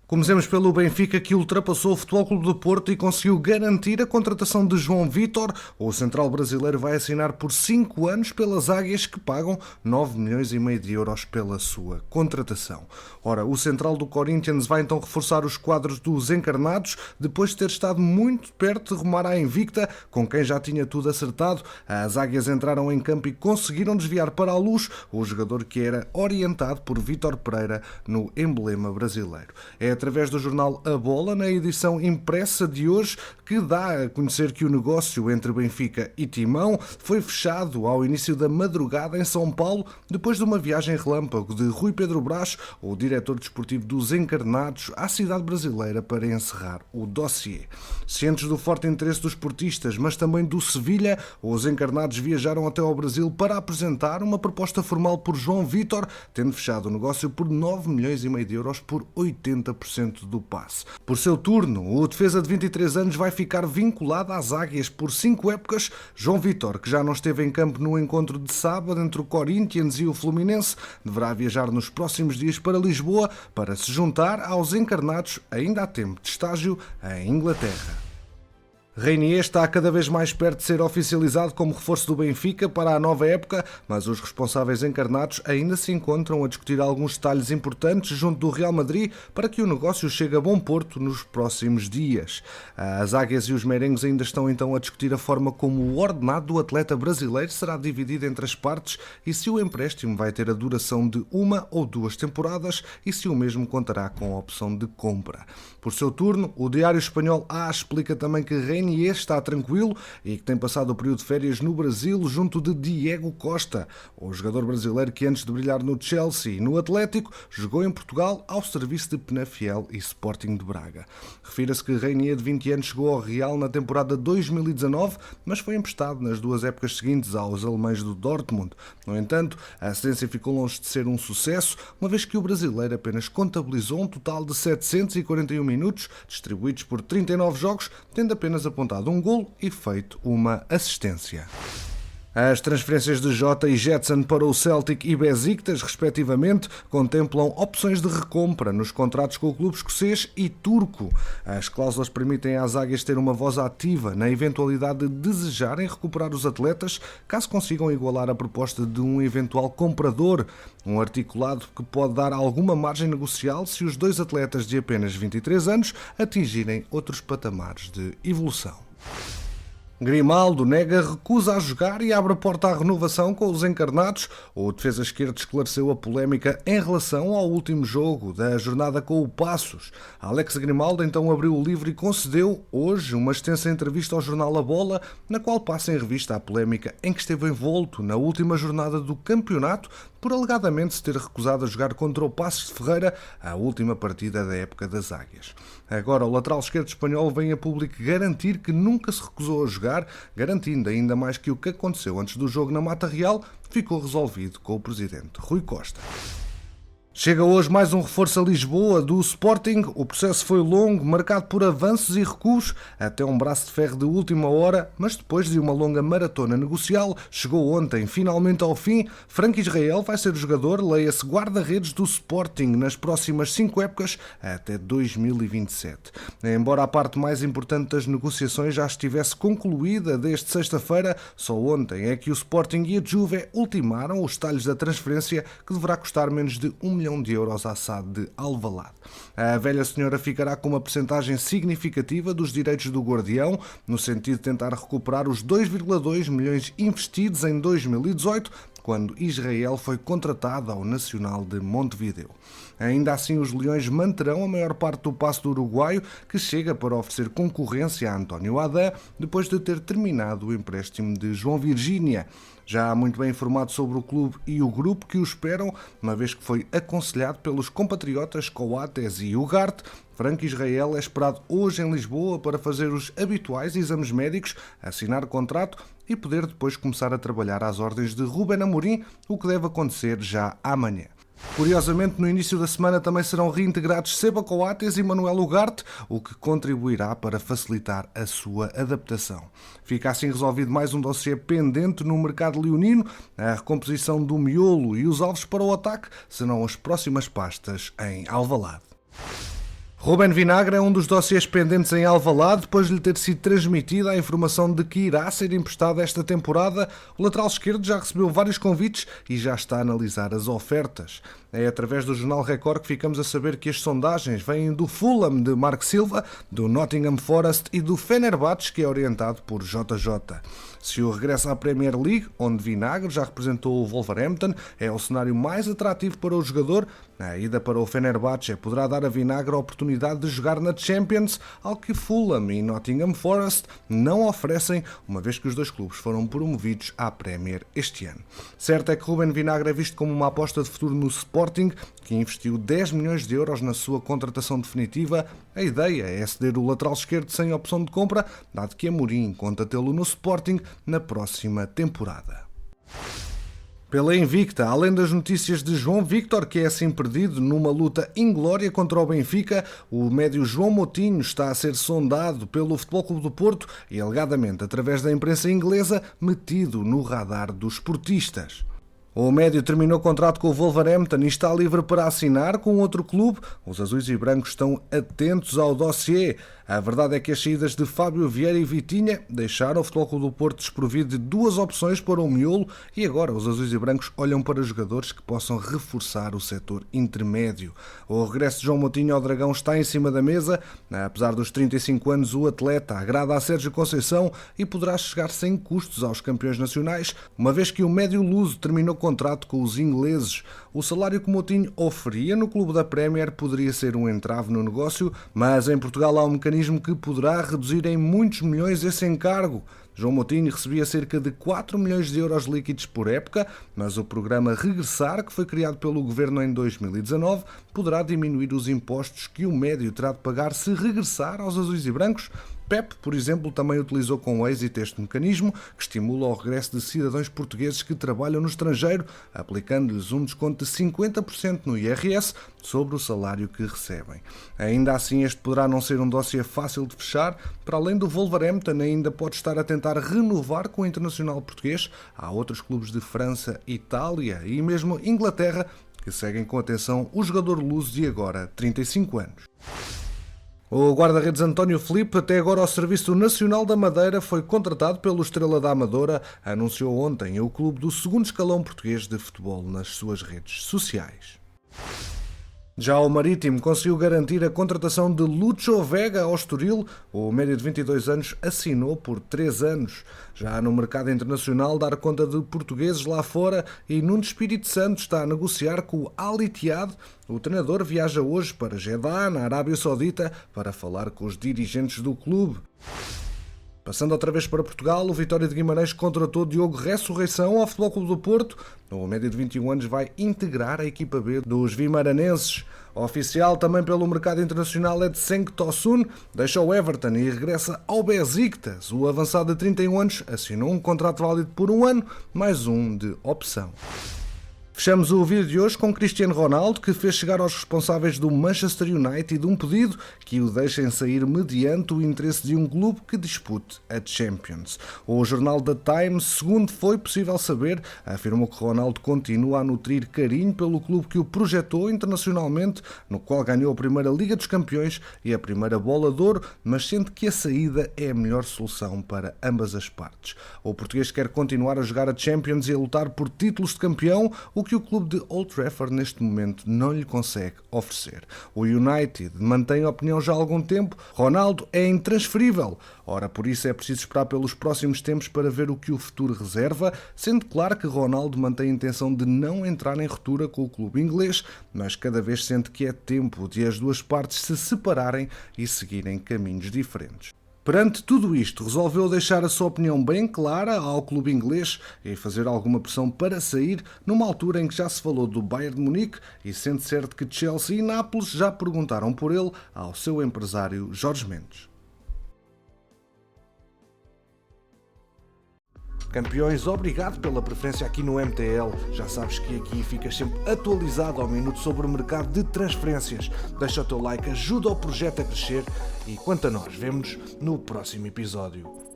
Comecemos pelo Benfica, que ultrapassou o Futebol Clube do Porto e conseguiu garantir a contratação de João Vítor. O central brasileiro vai assinar por 5 anos pelas Águias, que pagam 9,5 milhões de euros pela sua contratação. Ora, o central do Corinthians vai então reforçar os quadros dos encarnados, depois de ter estado muito perto de rumar à invicta, com quem já tinha tudo acertado. As Águias entraram em campo e conseguiram desviar para a luz o jogador que era orientado por Vítor Pereira no emblema brasileiro. É através do jornal A Bola, na edição impressa de hoje, que dá a conhecer que o negócio entre Benfica e Timão foi fechado ao início da madrugada em São Paulo, depois de uma viagem relâmpago de Rui Pedro Brás, o diretor desportivo dos Encarnados, à cidade brasileira para encerrar o dossiê. Cientes do forte interesse dos portistas, mas também do Sevilha, os Encarnados viajaram até ao Brasil para apresentar uma proposta formal por João Vítor, tendo fechado o negócio por 9,5 milhões de euros por 80% do passe. Por seu turno, o defesa de 23 anos vai ficar vinculado às Águias por 5 épocas. João Vítor, que já não esteve em campo no encontro de sábado entre o Corinthians e o Fluminense, deverá viajar nos próximos dias para Lisboa para se juntar aos encarnados ainda há tempo de estágio em Inglaterra. Reinier está cada vez mais perto de ser oficializado como reforço do Benfica para a nova época, mas os responsáveis encarnados ainda se encontram a discutir alguns detalhes importantes junto do Real Madrid para que o negócio chegue a bom porto nos próximos dias. As Águias e os merengues ainda estão então a discutir a forma como o ordenado do atleta brasileiro será dividido entre as partes e se o empréstimo vai ter a duração de 1 ou 2 temporadas e se o mesmo contará com a opção de compra. Por seu turno, o diário espanhol A explica também que Reinier está tranquilo e que tem passado o período de férias no Brasil junto de Diego Costa, o jogador brasileiro que antes de brilhar no Chelsea e no Atlético, jogou em Portugal ao serviço de Penafiel e Sporting de Braga. Refira-se que Reinier, de 20 anos, chegou ao Real na temporada 2019, mas foi emprestado nas 2 épocas seguintes aos alemães do Dortmund. No entanto, a cedência ficou longe de ser um sucesso, uma vez que o brasileiro apenas contabilizou um total de 741 minutos, distribuídos por 39 jogos, tendo apenas apontado um golo e feito uma assistência. As transferências de Jota e Jetson para o Celtic e Besiktas, respectivamente, contemplam opções de recompra nos contratos com o clube escocês e turco. As cláusulas permitem às Águias ter uma voz ativa na eventualidade de desejarem recuperar os atletas, caso consigam igualar a proposta de um eventual comprador. Um articulado que pode dar alguma margem negocial se os 2 atletas de apenas 23 anos atingirem outros patamares de evolução. Grimaldo nega recusa a jogar e abre a porta à renovação com os encarnados. O defesa esquerdo esclareceu a polémica em relação ao último jogo da jornada com o Passos. Alex Grimaldo então abriu o livro e concedeu hoje uma extensa entrevista ao jornal A Bola, na qual passa em revista a polémica em que esteve envolto na última jornada do campeonato por alegadamente se ter recusado a jogar contra o Passos de Ferreira, a última partida da época das Águias. Agora o lateral esquerdo espanhol vem a público garantir que nunca se recusou a jogar, garantindo ainda mais que o que aconteceu antes do jogo na Mata Real ficou resolvido com o presidente Rui Costa. Chega hoje mais um reforço a Lisboa do Sporting. O processo foi longo, marcado por avanços e recuos, até um braço de ferro de última hora, mas depois de uma longa maratona negocial, chegou ontem finalmente ao fim. Frank Israel vai ser o jogador, leia-se guarda-redes do Sporting nas próximas 5 épocas, até 2027. Embora a parte mais importante das negociações já estivesse concluída desde sexta-feira, só ontem é que o Sporting e a Juve ultimaram os detalhes da transferência, que deverá custar menos de 1 milhão de euros à SAD de Alvalade. A velha senhora ficará com uma percentagem significativa dos direitos do Guardião, no sentido de tentar recuperar os 2,2 milhões investidos em 2018, quando Israel foi contratado ao Nacional de Montevideo. Ainda assim, os Leões manterão a maior parte do passe do uruguaio, que chega para oferecer concorrência a António Adá, depois de ter terminado o empréstimo de João Virgínia. Já há muito bem informado sobre o clube e o grupo que o esperam, uma vez que foi aconselhado pelos compatriotas Coates e Ugarte, Frank Israel é esperado hoje em Lisboa para fazer os habituais exames médicos, assinar contrato e poder depois começar a trabalhar às ordens de Ruben Amorim, o que deve acontecer já amanhã. Curiosamente, no início da semana também serão reintegrados Seba Coates e Manuel Ugarte, o que contribuirá para facilitar a sua adaptação. Fica assim resolvido mais um dossiê pendente no mercado leonino. A recomposição do miolo e os alvos para o ataque serão as próximas pastas em Alvalade. Ruben Vinagre é um dos dossiês pendentes em Alvalade, depois de lhe ter sido transmitida a informação de que irá ser emprestado esta temporada. O lateral esquerdo já recebeu vários convites e já está a analisar as ofertas. É através do Jornal Record que ficamos a saber que as sondagens vêm do Fulham de Marco Silva, do Nottingham Forest e do Fenerbahçe, que é orientado por JJ. Se o regresso à Premier League, onde Vinagre já representou o Wolverhampton, é o cenário mais atrativo para o jogador, a ida para o Fenerbahçe poderá dar a Vinagre a oportunidade de jogar na Champions, algo que Fulham e Nottingham Forest não oferecem, uma vez que os dois clubes foram promovidos à Premier este ano. Certo é que Ruben Vinagre é visto como uma aposta de futuro no Sporting, que investiu 10 milhões de euros na sua contratação definitiva. A ideia é ceder o lateral esquerdo sem opção de compra, dado que Amorim conta tê-lo no Sporting na próxima temporada. Pela invicta, além das notícias de João Victor, que é assim perdido numa luta inglória contra o Benfica, o médio João Moutinho está a ser sondado pelo Futebol Clube do Porto e, alegadamente, através da imprensa inglesa, metido no radar dos portistas. O médio terminou contrato com o Wolverhampton e está livre para assinar com outro clube. Os azuis e brancos estão atentos ao dossiê. A verdade é que as saídas de Fábio Vieira e Vitinha deixaram o Futebol Clube do Porto desprovido de duas opções para o miolo e agora os azuis e brancos olham para jogadores que possam reforçar o setor intermédio. O regresso de João Moutinho ao Dragão está em cima da mesa. Apesar dos 35 anos, o atleta agrada a Sérgio Conceição e poderá chegar sem custos aos campeões nacionais, uma vez que o médio luso terminou contrato com os ingleses. O salário que Moutinho oferia no clube da Premier poderia ser um entrave no negócio, mas em Portugal há um mecanismo que poderá reduzir em muitos milhões esse encargo. João Moutinho recebia cerca de 4 milhões de euros líquidos por época, mas o programa Regressar, que foi criado pelo governo em 2019, poderá diminuir os impostos que o médio terá de pagar se regressar aos azuis e brancos. Pep, por exemplo, também utilizou com êxito este mecanismo, que estimula o regresso de cidadãos portugueses que trabalham no estrangeiro, aplicando-lhes um desconto de 50% no IRS sobre o salário que recebem. Ainda assim, este poderá não ser um dossiê fácil de fechar. Para além do Wolverhampton, ainda pode estar a tentar renovar com o internacional português. Há outros clubes de França, Itália e mesmo Inglaterra que seguem com atenção o jogador luso de agora 35 anos. O guarda-redes António Filipe, até agora ao Serviço Nacional da Madeira, foi contratado pelo Estrela da Amadora, anunciou ontem o clube do segundo escalão português de futebol nas suas redes sociais. Já o Marítimo conseguiu garantir a contratação de Lúcio Vega ao Estoril. O médio de 22 anos assinou por 3 anos. Já no mercado internacional, dar conta de portugueses lá fora e Nuno Espírito Santo está a negociar com o Al Ittihad. O treinador viaja hoje para Jeddah, na Arábia Saudita, para falar com os dirigentes do clube. Passando outra vez para Portugal, o Vitória de Guimarães contratou Diogo Ressurreição ao Futebol Clube do Porto. O médio de 21 anos vai integrar a equipa B dos vimaranenses. Oficial também pelo mercado internacional é de Cenk Tosun, deixa o Everton e regressa ao Besiktas. O avançado de 31 anos assinou um contrato válido por 1 ano, mais um de opção. Fechamos o vídeo de hoje com Cristiano Ronaldo, que fez chegar aos responsáveis do Manchester United um pedido que o deixem sair mediante o interesse de um clube que dispute a Champions. O jornal The Times, segundo foi possível saber, afirmou que Ronaldo continua a nutrir carinho pelo clube que o projetou internacionalmente, no qual ganhou a primeira Liga dos Campeões e a primeira Bola de Ouro, mas sente que a saída é a melhor solução para ambas as partes. O português quer continuar a jogar a Champions e a lutar por títulos de campeão, o que o clube de Old Trafford neste momento não lhe consegue oferecer. O United mantém a opinião já há algum tempo. Ronaldo é intransferível. Ora, por isso é preciso esperar pelos próximos tempos para ver o que o futuro reserva, sendo claro que Ronaldo mantém a intenção de não entrar em ruptura com o clube inglês, mas cada vez sente que é tempo de as duas partes se separarem e seguirem caminhos diferentes. Perante tudo isto, resolveu deixar a sua opinião bem clara ao clube inglês e fazer alguma pressão para sair, numa altura em que já se falou do Bayern de Munique e sendo certo que Chelsea e Nápoles já perguntaram por ele ao seu empresário Jorge Mendes. Campeões, obrigado pela preferência aqui no MTL. Já sabes que aqui ficas sempre atualizado ao minuto sobre o mercado de transferências. Deixa o teu like, ajuda o projeto a crescer e quanto a nós, vemo-nos no próximo episódio.